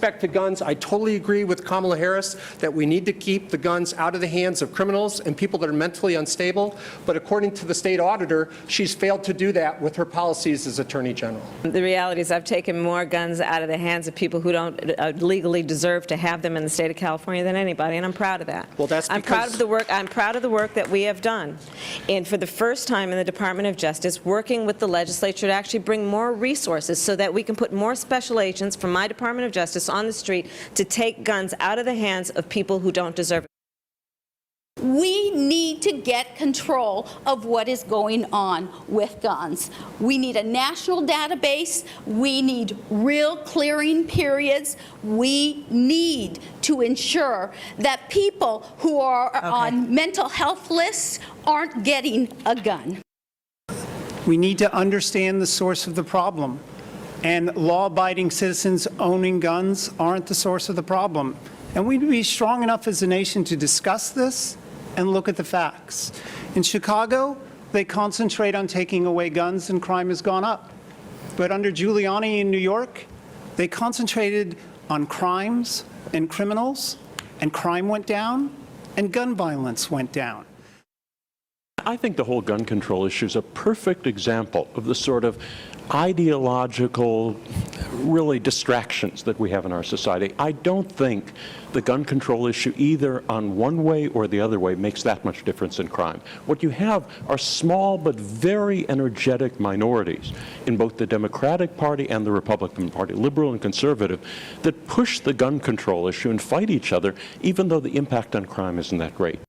respect to guns, I totally agree with Kamala Harris that we need to keep the guns out of the hands of criminals and people that are mentally unstable. But according to the state auditor, she's failed to do that with her policies as Attorney General. The reality is I've taken more guns out of the hands of people who don't legally deserve to have them in the state of California than anybody, and I'm proud of that. Well, that's I'm proud of the work. I'm proud of the work that we have done. And for the first time in the Department of Justice, working with the legislature to actually bring more resources so that we can put more special agents from my Department of Justice on the street to take guns out of the hands of people who don't deserve it. We need to get control of what is going on with guns. We need a national database. We need real clearing periods. We need to ensure that people who are on mental health lists aren't getting a gun. We need to understand the source of the problem. And law-abiding citizens owning guns aren't the source of the problem. And we need to be strong enough as a nation to discuss this and look at the facts. In Chicago, they concentrate on taking away guns and crime has gone up. But under Giuliani in New York, they concentrated on crimes and criminals, and crime went down, and gun violence went down. I think the whole gun control issue is a perfect example of the sort of ideological, really, distractions that we have in our society. I don't think the gun control issue, either on one way or the other way, makes that much difference in crime. What you have are small but very energetic minorities in both the Democratic Party and the Republican Party, liberal and conservative, that push the gun control issue and fight each other, even though the impact on crime isn't that great.